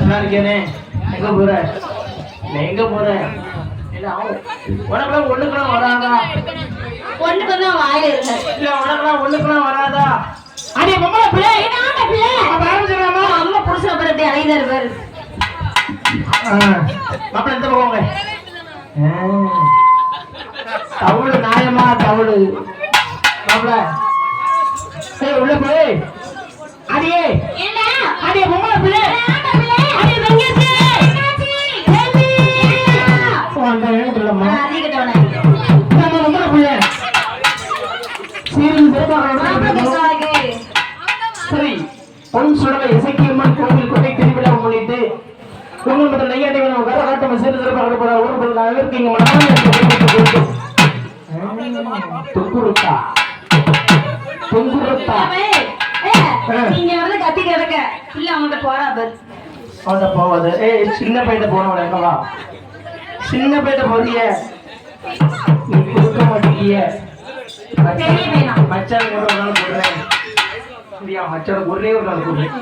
நல்லா இருக்கேனே. எங்க போற? எங்க போற? உனக்குலாம் ஒண்ணுக்குலாம் வராதா? ஒண்ணுக்குதான் வாயில இருக்கு. இல்ல உனக்குலாம் ஒண்ணுக்குலாம் வராதா? அடே பொம்பளை பிள்ளை, என்ன பிள்ளை? அப்ப ஆரம்பிச்சிடலாமா? அம்மா புருஷனை பாரு எப்படி அலையுதாரு பாரு. மாப்பிள்ள எந்த போவாங்க? தவுளு நாயமா தவுளு மாப்பிள்ள. உள்ள போய் அடியே அடியே பொம்பளை பிள்ளை சரி. பொன் சுடலை இசைக்கியம்மன் கோவில் கொண்டை திருவிழா முன்னிட்டு உங்கள் முதல் நெய்யாண்டி கரகாட்டம் சேர்ந்து சிறப்பாக இருக்கீங்க. தொங்குருத்தா தொங்குருத்தா நீங்க வந்து கத்தி கிடக்க இல்ல அவங்கள்ட்ட போறா பாரு. அவன்கிட்ட போவாது. சின்ன பையிட்ட போனவன் என்னவா? சின்ன பையிட்ட போறிய நீ கொடுக்க மாட்டேங்கிய. மச்சான் ஒரு நாள் போடுறேன். மச்சான ஒரே ஒரு நாள் போடுறேன்.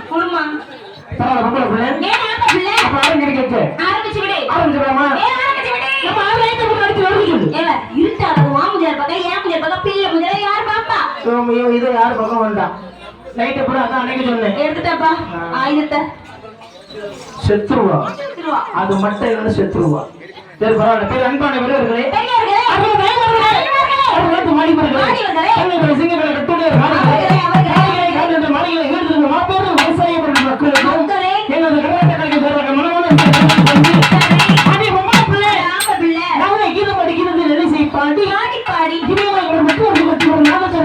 செத்துருவா அது மட்டும் இல்லைன்னு செத்துருவா. சரி பரவாயில்ல. பேர் அன்பான வீரர்களே,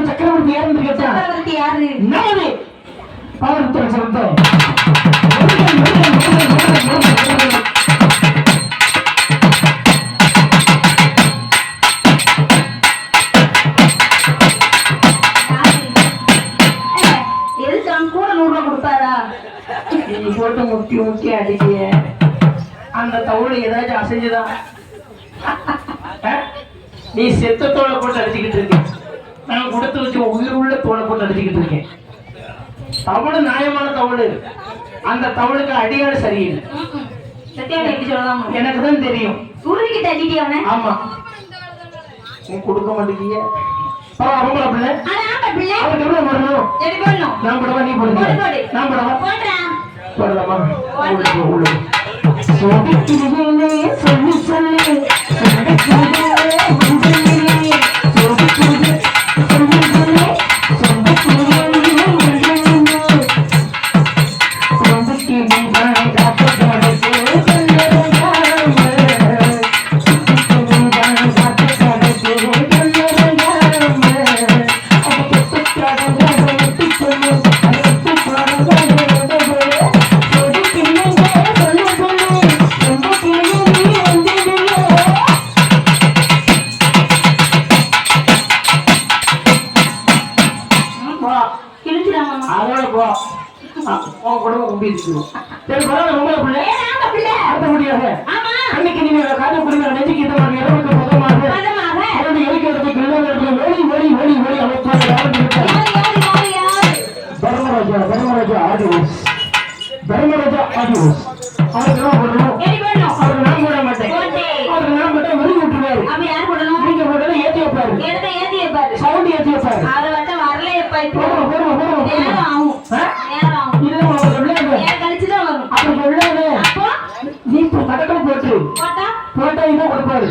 சக்கரவர்த்தி யாருன்னு கேட்டா போட்டு முக்கி முக்கி அடிக்கிய அந்த தவுளை ஏதாச்சும் அசைஞ்சுதான் நீ செத்த தோலை போட்டு அடிச்சுக்கிட்டு இருக்க. நான் கொடுத்து வச்சு உயிர் உள்ள தோலை போட்டு அடிச்சுக்கிட்டு இருக்கேன். தவளு நியாயமான தவளு. அந்த தவளுக்கு அடியாடு சரியில்லை. எனக்கு தான் தெரியும். ஆமா நீ கொடுக்க மாட்டேங்கிய. நான் போடவா நீ போடுங்க? நான் போடவா போடலாமா? சொல்லி சொல்லி அன்னைக்கு நீங்க காது குடிக்கிற நெஞ்சுக்கு இந்த மாதிரி இரவுக்கு முதமாக தர்மராஜா ஆடியோஸ் அவருக்கு என்ன பண்ணணும்? அவருக்கு நான் போட மாட்டேன். அவருக்கு நான் மட்டும் வெளியே விட்டுருவாரு. நீங்க போட்டதை ஏற்றி வைப்பாரு. சவுண்ட் ஏற்றி வைப்பாரு. நீ கடற்கரை போட்டு போட்டா இதான் கொடுப்பாரு.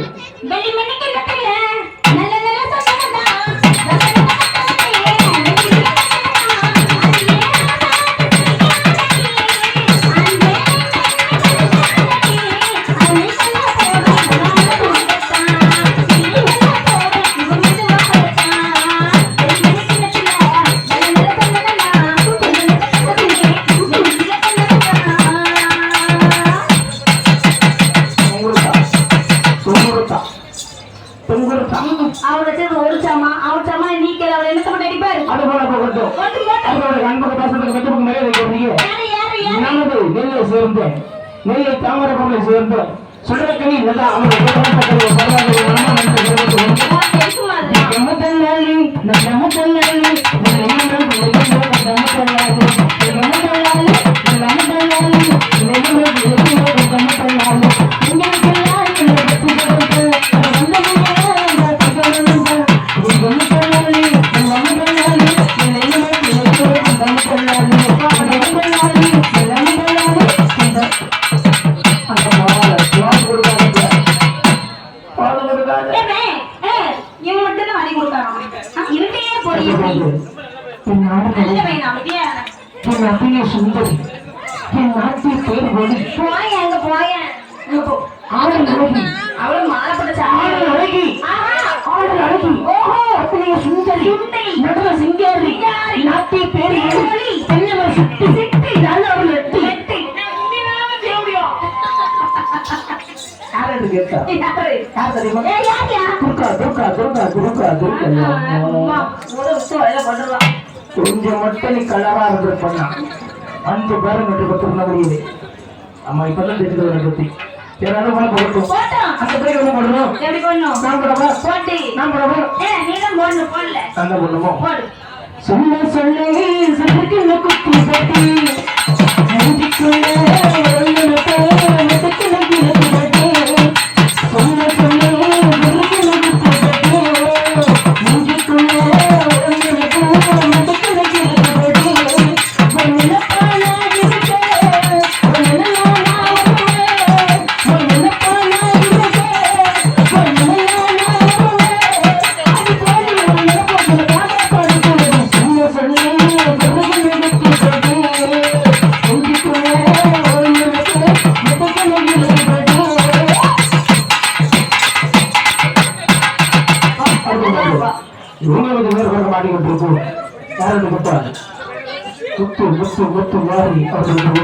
நெல்லை தாமரப்பள்ளி சேர்ந்த சுடக்கணி நல்லா சும்மா இருடா. ஏய், ஏய், இவன் மட்டும் தான் வாங்கி கொடுத்தானா? இருட்டையே போறீங்க எப்படி? நல்ல பையன் அமைதியா இரு. சுந்தரி என் நாட்டில் பேர் ஒளி போயேன், அங்க போயேன். அங்க போ. ஆடல் அழகி அவளும் மாலை போட்ட ஆடல் சாமி. அழகி ஆஹா. ஆடல் அழகி ஓஹோ. அப்படியே சுந்தரி சுந்தரி. நடன சிங்காரி சிங்காரி. நாட்டில் பேர் ஒளி. தென்னவர் சுட்டி சிட்டி. நல்ல ஒரு நெட்டி வெட்டி. யார் என்று கேட்டா யாரு? யார் தெரியுமா ஏய், யாருயா? துர்கா துர்கா துர்கா துர்கா துர்கா அம்மா, ஒரு விஷயம் வயல பண்ணுறா. கொஞ்சம் மட்டும் நீ கலரா இருந்து பண்ணா அஞ்சு பேரும் கட்டி பத்திருந்தா முடியுது அம்மா இப்பதான் தெரிஞ்சது என்னை பத்தி யாராலும் போல போட்டோம் போட்டோம். அந்த பிள்ளைங்க என்ன பண்ணணும் எப்படி பண்ணணும்? நான் போடவா போட்டி. நான் போடவா ஏய், நீ தான் போடணும், போடல. அந்த பண்ணுமோ போடு. சொல்ல சொல்லி சொல்லுக்குள்ள குத்தி பட்டி நெஞ்சுக்குள்ள ஒழுங்கனத்தை மெதுக்குள்ள கிழக்கு பட்டி சொல்ல சொல்லி சொல்லுக்குள்ள குத்தி பட்டி நெஞ்சுக்குள்ள ஒழுங்கனத்தை மெதுக்குள்ள கிழக்கு பட்டி நிலப்பான இருக்க நிலலானா வருவே நிலப்பான இருக்க நிலலானா வருவே அது போல நிலப்போல பாடப்படுது சொல்ல சொல்லி சொல்லுக்குள்ள குத்தி பட்டி நெஞ்சுக்குள்ள ஒழுங்கனத்தை மெதுக்குள்ள கிழக்கு பட்டி இவங்களுக்கு மேற்கொள்ள மாட்டிக்கிட்டு யாரும் குத்தா குத்து குத்து குத்து மாறி அவர்களுக்கு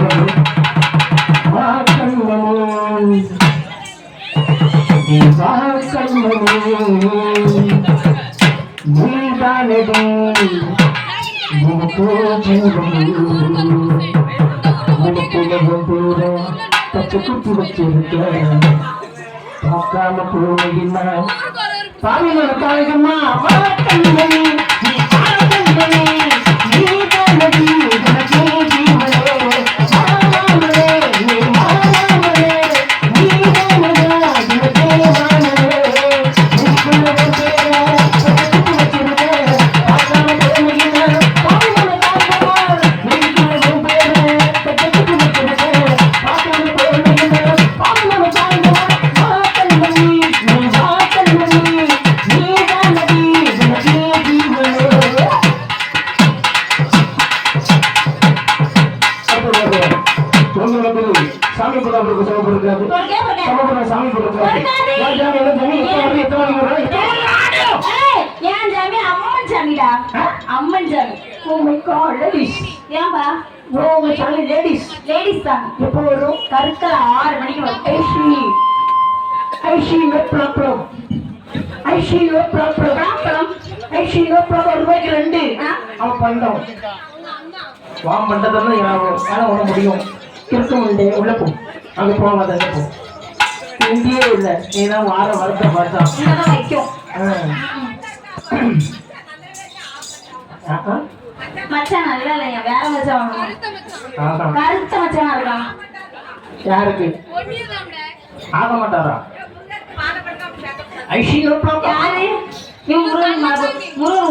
பச்சை குத்தி வச்சிருக்க பார்க்காம போனீங்கன்னா சாமியோட தாயகம்மா கண்மணி நீ கண்மணி நீ கண்மணி உனக்கே ஜீவனே மாமனே நீ மாமனே நீ மாமனா உனக்கே மாமனே நீக்குள்ள வந்தேரா பக்கத்து வச்சிருக்கே பார்க்காம போனீங்கன்னா சாமியோட தாயகம்மா நீக்குள்ள வந்தேரா பக்கத்து வச்சிருக்கே பார்க்காம போனீங்கன்னா சாமியோட தாயகம்மா கண்மணி நீ கண்மணி சாமி படம் சமப்படுறாரு ஒரு கேம் பண்ணு. சமப்படுற சாமி படம் ஏய், ஏன் சாமி? அம்மன் சாமிடா. அம்மன் சாமி. ஓ மை காட் லேடிஸ் ஏன்பா? ஓ மை சாமி லேடிஸ் லேடிஸ் சாமி. எப்போ வரும் கருக்கல 6 மணிக்கு வரும். ஐஷி நோ ப்ராப்ளம் ஐஷி நோ ப்ராப்ளம் ஐஷி நோ ப்ராப்ளம் ரூபாய்க்கு 2 அவன் பண்ணோம் வாம் பண்றதுன்னு யாரும் உன முடியும் இருக்க முடியும் உள்ள போ அங்க போகாத அங்க போ இந்தியே இல்லை நீனா வார வாரத்தை பார்த்தா இங்கதான் வைக்கும். மச்சான் நல்லா இல்லையா? வேற மச்சான் வாங்கணும். கருத்த மச்சான் இருக்கான். யாருக்கு ஆக மாட்டாரா ஐஷி நோ ப்ராப்ளம் யாரு? இவன் முருகன்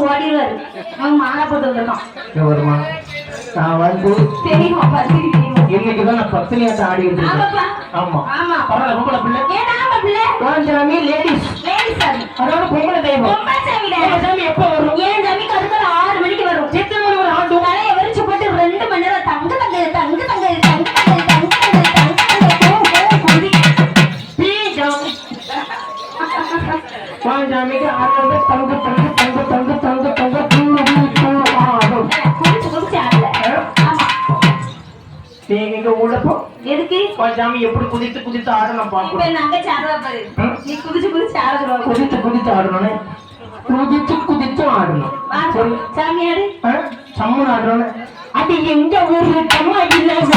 ஓடிடுவாரு. அவன் மாலை போட்டு வந்திருக்கான். வருமா நான் வந்து தெரியுமாப்பா? தெரியுமா? இன்னைக்குதான் நான் பத்தினியாட்டம் ஆடிட்டு இருக்கேன் ஆமாப்பா. ஆமா ஆமா. பரவாயில்ல பொம்பளை பிள்ளை ஏன் ஆமா பிள்ளை? சாமி லேடிஸ் லேடிஸ் சாமி. அதோட பொம்பளை தெய்வம் பொம்பளை சாமிடா. பொம்பளை சாமி எப்ப வரும் ஏன் சாமி கருக்கல 6 மணிக்கு வரும். எத்தனை மணி வரை ஆட்டும் தலையை விரிச்சு போட்டு 2 மணி நேரம் தங்க தங்க தங்க தங்க தங்க தங்க தங்க தங்க தங்க குதி. சாமிக்கு ஆடுறது தங்க தங்க தங்க தங்க தங்க தங்க ஆடும் குடிச்சு குடிச்சு ஆடல. ஆமா. நீங்க உள்ளப்போ எதுக்கு? சாமி எப்படி குதித்து குதித்து ஆடணும் இப்ப பாக்கணும் நாங்க சாடுவா பாரு. நீ குதிச்சு குதிச்சு ஆட சொல்லுவாங்க. குதித்து குதித்து ஆடணும் குதித்து குதித்து ஆடணும் சரி சாமியாரு சம்மன் ஆடுறோன்னு அது எங்க ஊரு கம்மா இல்ல அது